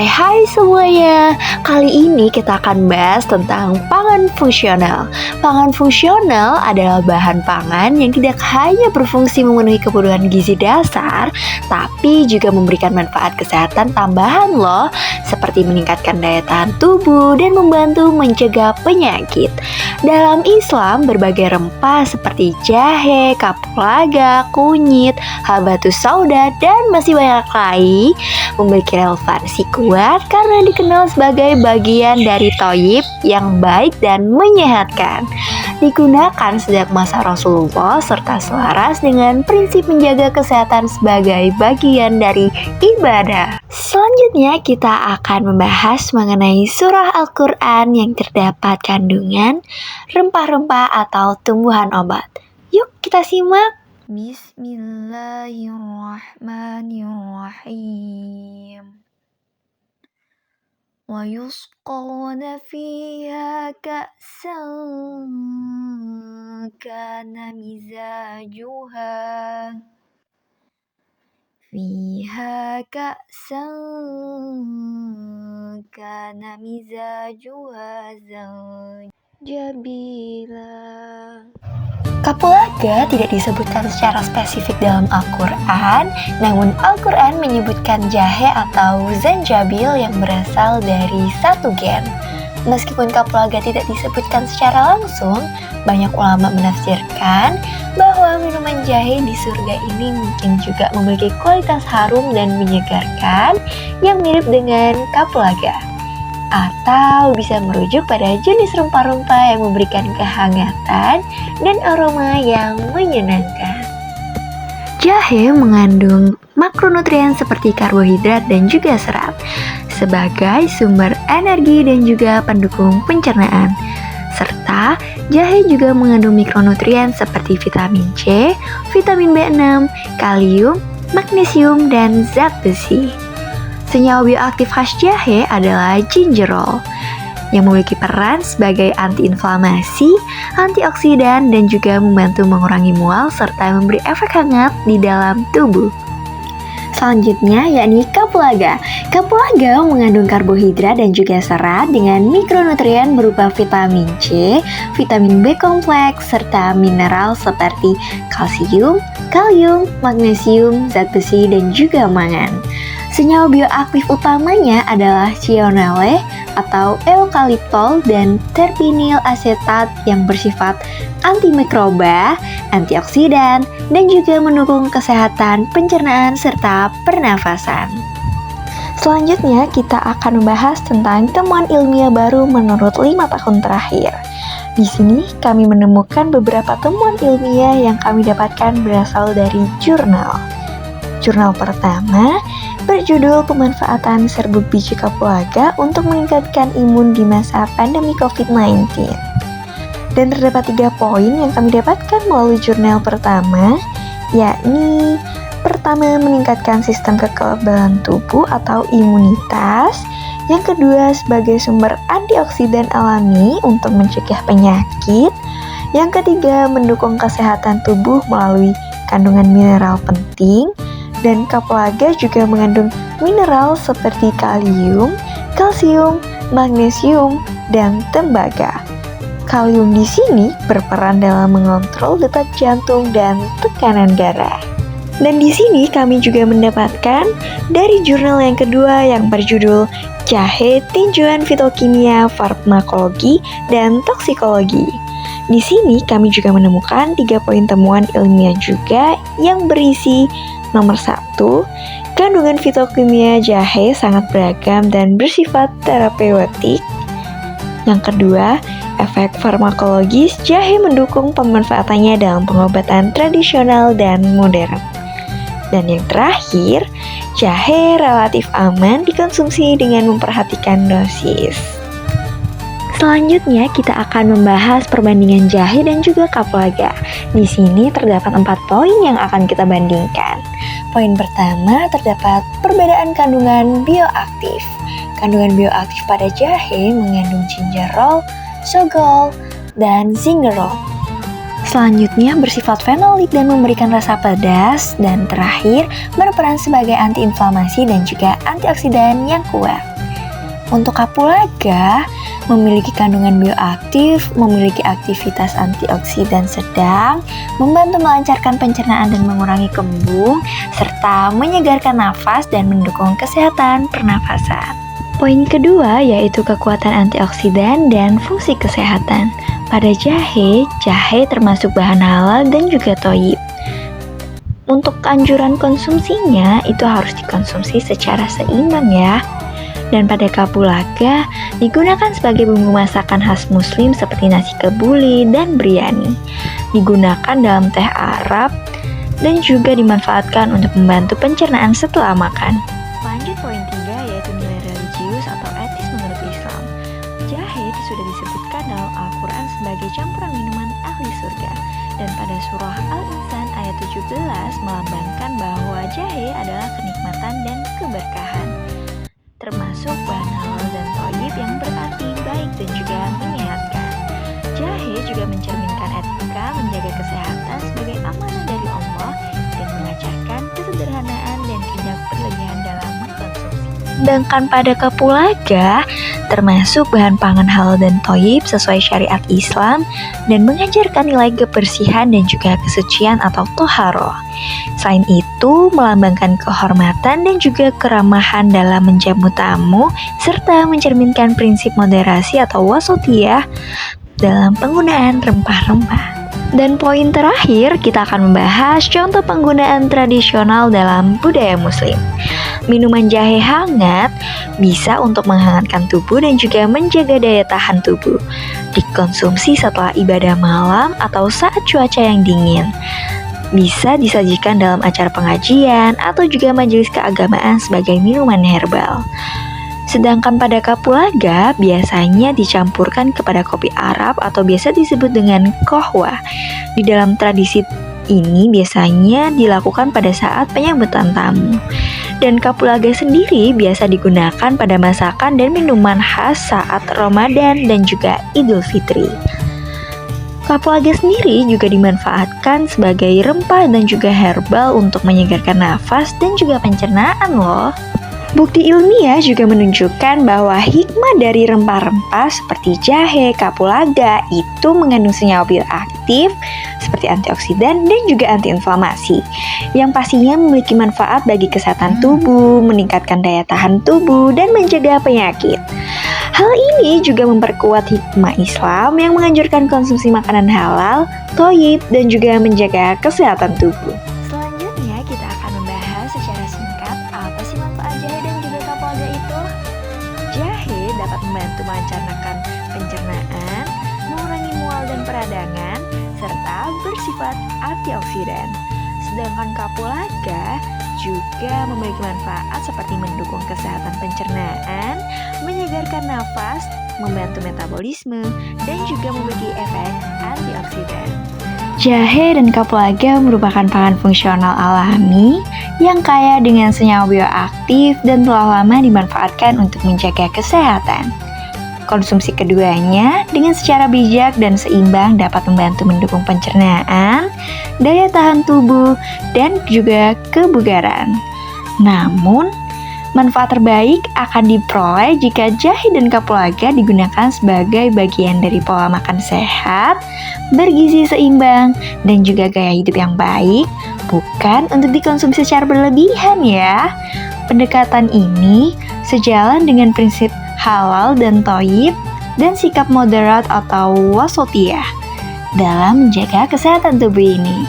Hai semuanya, kali ini kita akan bahas tentang pangan fungsional. Pangan fungsional adalah bahan pangan yang tidak hanya berfungsi memenuhi kebutuhan gizi dasar, tapi juga memberikan manfaat kesehatan tambahan loh, seperti meningkatkan daya tahan tubuh dan membantu mencegah penyakit. Dalam Islam, berbagai rempah seperti jahe, kapulaga, kunyit, habatus sauda, dan masih banyak lagi memiliki relevansi kuat karena dikenal sebagai bagian dari thayyib yang baik dan menyehatkan. Digunakan sejak masa Rasulullah serta selaras dengan prinsip menjaga kesehatan sebagai bagian dari ibadah. Selanjutnya kita akan membahas mengenai surah Al-Quran yang terdapat kandungan rempah-rempah atau tumbuhan obat. Yuk kita simak. Bismillahirrahmanirrahim. Wa yusqawna fiha ka'san kana mizajuha fiha ka'san kana mizajuha zanjabila. Kapulaga tidak disebutkan secara spesifik dalam Al-Quran, namun Al-Quran menyebutkan jahe atau zanjabil yang berasal dari satu gen. Meskipun kapulaga tidak disebutkan secara langsung, banyak ulama menafsirkan bahwa minuman jahe di surga ini mungkin juga memiliki kualitas harum dan menyegarkan yang mirip dengan kapulaga. Atau bisa merujuk pada jenis rempah-rempah yang memberikan kehangatan dan aroma yang menyenangkan. Jahe mengandung makronutrien seperti karbohidrat dan juga serat sebagai sumber energi dan juga pendukung pencernaan. Serta jahe juga mengandung mikronutrien seperti vitamin C, vitamin B6, kalium, magnesium, dan zat besi. Senyawa bioaktif khas jahe adalah gingerol yang memiliki peran sebagai antiinflamasi, antioksidan, dan juga membantu mengurangi mual serta memberi efek hangat di dalam tubuh. Selanjutnya yakni kapulaga. Kapulaga mengandung karbohidrat dan juga serat dengan mikronutrien berupa vitamin C, vitamin B kompleks, serta mineral seperti kalsium, kalium, magnesium, zat besi, dan juga mangan. Senyawa bioaktif utamanya adalah thionale atau eukaliptol dan terpinyl asetat yang bersifat antimikroba, antioksidan, dan juga mendukung kesehatan pencernaan serta pernafasan. Selanjutnya kita akan membahas tentang temuan ilmiah baru menurut 5 tahun terakhir. Di sini kami menemukan beberapa temuan ilmiah yang kami dapatkan berasal dari jurnal. Jurnal pertama berjudul Pemanfaatan Serbuk Biji Kapulaga untuk Meningkatkan Imun di Masa Pandemi COVID-19. Dan terdapat 3 poin yang kami dapatkan melalui jurnal pertama, yakni pertama, meningkatkan sistem kekebalan tubuh atau imunitas. Yang kedua, sebagai sumber antioksidan alami untuk mencegah penyakit. Yang ketiga, mendukung kesehatan tubuh melalui kandungan mineral penting. Dan kapulaga juga mengandung mineral seperti kalium, kalsium, magnesium, dan tembaga. Kalium di sini berperan dalam mengontrol detak jantung dan tekanan darah. Dan di sini kami juga mendapatkan dari jurnal yang kedua yang berjudul Jahe Tinjauan Fitokimia, Farmakologi, dan Toksikologi. Di sini kami juga menemukan 3 poin temuan ilmiah juga yang berisi nomor 1, kandungan fitokimia jahe sangat beragam dan bersifat terapeutik. Yang kedua, efek farmakologis jahe mendukung pemanfaatannya dalam pengobatan tradisional dan modern. Dan yang terakhir, jahe relatif aman dikonsumsi dengan memperhatikan dosis. Selanjutnya kita akan membahas perbandingan jahe dan juga kapulaga. Di sini terdapat 4 poin yang akan kita bandingkan. Poin pertama, terdapat perbedaan kandungan bioaktif. Kandungan bioaktif pada jahe mengandung gingerol, sogol, dan zingerol. Selanjutnya bersifat fenolik dan memberikan rasa pedas. Dan terakhir, berperan sebagai antiinflamasi dan juga antioksidan yang kuat. Untuk kapulaga, memiliki kandungan bioaktif, memiliki aktivitas antioksidan sedang, membantu melancarkan pencernaan dan mengurangi kembung, serta menyegarkan nafas dan mendukung kesehatan pernafasan. Poin kedua yaitu kekuatan antioksidan dan fungsi kesehatan. Pada jahe termasuk bahan halal dan juga thayyib. Untuk anjuran konsumsinya itu harus dikonsumsi secara seimbang ya. Dan pada kapulaga digunakan sebagai bumbu masakan khas muslim seperti nasi kebuli dan biryani. Digunakan dalam teh Arab dan juga dimanfaatkan untuk membantu pencernaan setelah makan. Lanjut poin 3 yaitu nilai religius atau etis menurut Islam. Jahe sudah disebutkan dalam Al-Quran sebagai campuran minuman ahli surga. Dan pada surah Al-Insan ayat 17 melambangkan bahwa jahe adalah kenikmatan dan keberkahan. Termasuk bahan halal dan thayyib yang berarti baik dan juga menyehatkan. Jahe juga mencerminkan etika menjaga kesehatan sebagai amanah dari Allah dan mengajarkan kesederhanaan dan tidak berlebihan dalam mengkonsumsi. Sedangkan pada kapulaga termasuk bahan pangan halal dan thayyib sesuai syariat Islam dan mengajarkan nilai kebersihan dan juga kesucian atau toharoh. Selain itu, melambangkan kehormatan dan juga keramahan dalam menjamu tamu, serta mencerminkan prinsip moderasi atau wasatiyah dalam penggunaan rempah-rempah. Dan poin terakhir, kita akan membahas contoh penggunaan tradisional dalam budaya muslim. Minuman jahe hangat bisa untuk menghangatkan tubuh dan juga menjaga daya tahan tubuh. Dikonsumsi setelah ibadah malam atau saat cuaca yang dingin. Bisa disajikan dalam acara pengajian atau juga majelis keagamaan sebagai minuman herbal. Sedangkan pada kapulaga biasanya dicampurkan kepada kopi Arab atau biasa disebut dengan kohwa. Di dalam tradisi ini biasanya dilakukan pada saat penyambutan tamu. Dan kapulaga sendiri biasa digunakan pada masakan dan minuman khas saat Ramadan dan juga Idul Fitri. Kapulaga sendiri juga dimanfaatkan sebagai rempah dan juga herbal untuk menyegarkan nafas dan juga pencernaan loh. Bukti ilmiah juga menunjukkan bahwa hikmah dari rempah-rempah seperti jahe, kapulaga itu mengandung senyawa bioaktif seperti antioksidan dan juga antiinflamasi yang pastinya memiliki manfaat bagi kesehatan tubuh, meningkatkan daya tahan tubuh, dan mencegah penyakit. Hal ini juga memperkuat hikmah Islam yang menganjurkan konsumsi makanan halal, thayyib, dan juga menjaga kesehatan tubuh. Selanjutnya kita akan membahas secara singkat apa sih manfaat jahe dan juga kapulaga itu. Jahe dapat membantu melancarkan pencernaan, mengurangi mual dan peradangan, serta bersifat antioksidan. Sedangkan kapulaga juga memiliki manfaat seperti mendukung kesehatan pencernaan, menyegarkan nafas, membantu metabolisme, dan juga memiliki efek antioksidan. Jahe dan kapulaga merupakan pangan fungsional alami yang kaya dengan senyawa bioaktif dan telah lama dimanfaatkan untuk menjaga kesehatan. Konsumsi keduanya dengan secara bijak dan seimbang dapat membantu mendukung pencernaan, daya tahan tubuh, dan juga kebugaran. Namun, manfaat terbaik akan diperoleh jika jahe dan kapulaga digunakan sebagai bagian dari pola makan sehat, bergizi seimbang, dan juga gaya hidup yang baik, bukan untuk dikonsumsi secara berlebihan ya. Pendekatan ini sejalan dengan prinsip halal dan thayyib dan sikap moderat atau wasatiyah dalam menjaga kesehatan tubuh ini.